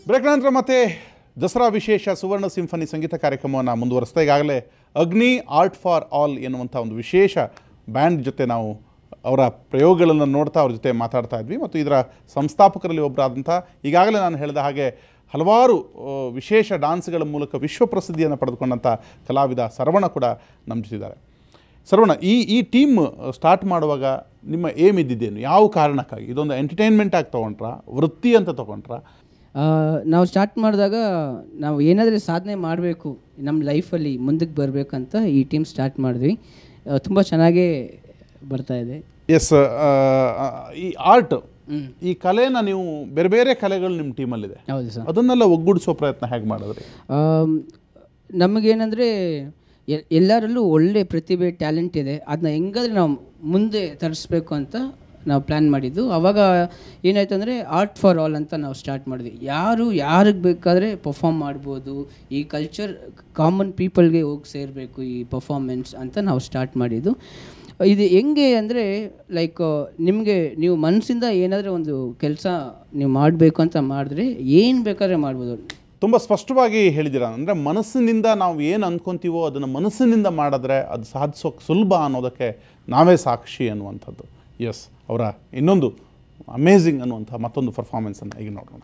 Break ನಂತರ ಮತ್ತೆ ದಸರಾ ವಿಶೇಷ ಸುವರ್ಣ ಸಿಂಫನಿ ಸಂಗೀತ ಕಾರ್ಯಕ್ರಮವನ್ನು ಮುಂದುವರಿಸ್ತಾ ಈಗಾಗಲೇ ಅಗ್ನಿ ಆರ್ಟ್ ಫಾರ್ ಆಲ್ ಎನ್ನುವಂಥ ಒಂದು ವಿಶೇಷ ಬ್ಯಾಂಡ್ ಜೊತೆ ನಾವು ಅವರ ಪ್ರಯೋಗಗಳನ್ನು ನೋಡ್ತಾ ಅವ್ರ ಜೊತೆ ಮಾತಾಡ್ತಾ ಇದ್ವಿ ಮತ್ತು ಇದರ ಸಂಸ್ಥಾಪಕರಲ್ಲಿ ಒಬ್ಬರಾದಂಥ ಈಗಾಗಲೇ ನಾನು ಹೇಳಿದ ಹಾಗೆ ಹಲವಾರು ವಿಶೇಷ ಡ್ಯಾನ್ಸ್ಗಳ ಮೂಲಕ ವಿಶ್ವಪ್ರಸಿದ್ಧಿಯನ್ನು ಪಡೆದುಕೊಂಡಂಥ ಕಲಾವಿದ ಸರ್ವಣ ಕೂಡ ನಮ್ಮ ಜೊತೆಯಿದ್ದಾರೆ. ಸರ್ವಣ, ಈ ಟೀಮ್ ಸ್ಟಾರ್ಟ್ ಮಾಡುವಾಗ ನಿಮ್ಮ ಏಮ್ ಇದ್ದಿದ್ದೇನು? ಯಾವ ಕಾರಣಕ್ಕಾಗಿ? ಇದೊಂದು ಎಂಟರ್ಟೈನ್ಮೆಂಟ್ ಆಗಿ ತೊಗೊಂಡ್ರಾ, ವೃತ್ತಿ ಅಂತ ತೊಗೊಂಡ್ರಾ? ನಾವು ಸ್ಟಾರ್ಟ್ ಮಾಡಿದಾಗ ನಾವು ಏನಾದರೂ ಸಾಧನೆ ಮಾಡಬೇಕು ನಮ್ಮ ಲೈಫಲ್ಲಿ ಮುಂದಕ್ಕೆ ಬರಬೇಕಂತ ಈ ಟೀಮ್ ಸ್ಟಾರ್ಟ್ ಮಾಡಿದ್ವಿ. ತುಂಬ ಚೆನ್ನಾಗೇ ಬರ್ತಾಯಿದೆ. ಎಸ್, ಈ ಆರ್ಟ್, ಈ ಕಲೆನ ನೀವು ಬೇರೆ ಬೇರೆ ಕಲೆಗಳು ನಿಮ್ಮ ಟೀಮಲ್ಲಿದೆ. ಹೌದು ಸರ್. ಅದನ್ನೆಲ್ಲ ಒಗ್ಗೂಡಿಸೋ ಪ್ರಯತ್ನ ಹೇಗೆ ಮಾಡಿದ್ರಿ? ನಮಗೇನೆಂದರೆ ಎಲ್ಲರಲ್ಲೂ ಒಳ್ಳೆ ಪ್ರತಿಭೆ, ಟ್ಯಾಲೆಂಟ್ ಇದೆ. ಅದನ್ನ ಹೆಂಗಾದ್ರೆ ನಾವು ಮುಂದೆ ತರಿಸ್ಬೇಕು ಅಂತ ನಾವು ಪ್ಲ್ಯಾನ್ ಮಾಡಿದ್ದು. ಆವಾಗ ಏನಾಯ್ತು ಅಂದರೆ ಆರ್ಟ್ ಫಾರ್ ಆಲ್ ಅಂತ ನಾವು ಸ್ಟಾರ್ಟ್ ಮಾಡಿದ್ವಿ. ಯಾರಿಗೆ ಬೇಕಾದರೆ ಪರ್ಫಾರ್ಮ್ ಮಾಡ್ಬೋದು, ಈ ಕಲ್ಚರ್ ಕಾಮನ್ ಪೀಪಲ್ಗೆ ಹೋಗಿ ಸೇರಬೇಕು ಈ ಪರ್ಫಾರ್ಮೆನ್ಸ್ ಅಂತ ನಾವು ಸ್ಟಾರ್ಟ್ ಮಾಡಿದ್ದು. ಇದು ಹೆಂಗೆ ಅಂದರೆ ಲೈಕ್ ನೀವು ಮನಸ್ಸಿಂದ ಏನಾದರೂ ಒಂದು ಕೆಲಸ ನೀವು ಮಾಡಬೇಕು ಅಂತ ಮಾಡಿದ್ರೆ ಏನು ಬೇಕಾದ್ರೆ ಮಾಡ್ಬೋದು. ತುಂಬ ಸ್ಪಷ್ಟವಾಗಿ ಹೇಳಿದ್ದೀರಾ. ಅಂದರೆ ಮನಸ್ಸಿನಿಂದ ನಾವು ಏನು ಅಂದ್ಕೊತೀವೋ ಅದನ್ನು ಮನಸ್ಸಿನಿಂದ ಮಾಡಿದ್ರೆ ಅದು ಸಾಧಿಸೋಕೆ ಸುಲಭ ಅನ್ನೋದಕ್ಕೆ ನಾವೇ ಸಾಕ್ಷಿ ಅನ್ನುವಂಥದ್ದು. ಎಸ್, ಅವರ ಇನ್ನೊಂದು ಅಮೇಝಿಂಗ್ ಅನ್ನುವಂಥ ಮತ್ತೊಂದು ಪರ್ಫಾರ್ಮೆನ್ಸನ್ನು ಈಗ ನೋಡೋಣ.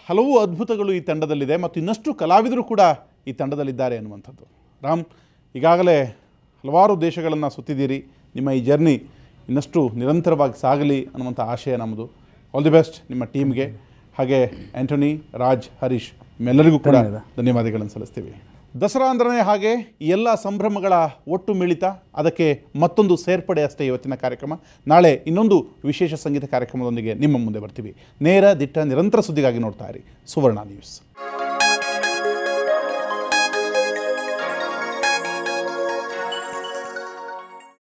ಹಲವು ಅದ್ಭುತಗಳು ಈ ತಂಡದಲ್ಲಿದೆ ಮತ್ತು ಇನ್ನಷ್ಟು ಕಲಾವಿದರು ಕೂಡ ಈ ತಂಡದಲ್ಲಿದ್ದಾರೆ ಅನ್ನುವಂಥದ್ದು. ರಾಮ್, ಈಗಾಗಲೇ ಹಲವಾರು ದೇಶಗಳನ್ನು ಸುತ್ತಿದ್ದೀರಿ. ನಿಮ್ಮ ಈ ಜರ್ನಿ ಇನ್ನಷ್ಟು ನಿರಂತರವಾಗಿ ಸಾಗಲಿ ಅನ್ನುವಂಥ ಆಶಯ ನಮ್ಮದು. ಆಲ್ ದಿ ಬೆಸ್ಟ್ ನಿಮ್ಮ ಟೀಮ್ಗೆ. ಹಾಗೆ ಆ್ಯಂಟೋನಿ, ರಾಜ್, ಹರೀಶ್ ನಿಮ್ಮೆಲ್ಲರಿಗೂ ಕೂಡ ಧನ್ಯವಾದಗಳನ್ನು ಸಲ್ಲಿಸ್ತೀವಿ. ದಸರಾ ಅಂದ್ರೆ ಹಾಗೆ ಈ ಎಲ್ಲ ಸಂಭ್ರಮಗಳ ಒಟ್ಟು ಮಿಳಿತ, ಅದಕ್ಕೆ ಮತ್ತೊಂದು ಸೇರ್ಪಡೆ ಅಷ್ಟೇ ಇವತ್ತಿನ ಕಾರ್ಯಕ್ರಮ. ನಾಳೆ ಇನ್ನೊಂದು ವಿಶೇಷ ಸಂಗೀತ ಕಾರ್ಯಕ್ರಮದೊಂದಿಗೆ ನಿಮ್ಮ ಮುಂದೆ ಬರ್ತೀವಿ. ನೇರ, ದಿಟ್ಟ, ನಿರಂತರ ಸುದ್ದಿಗಾಗಿ ನೋಡ್ತಾ ಇರಿ ಸುವರ್ಣ ನ್ಯೂಸ್.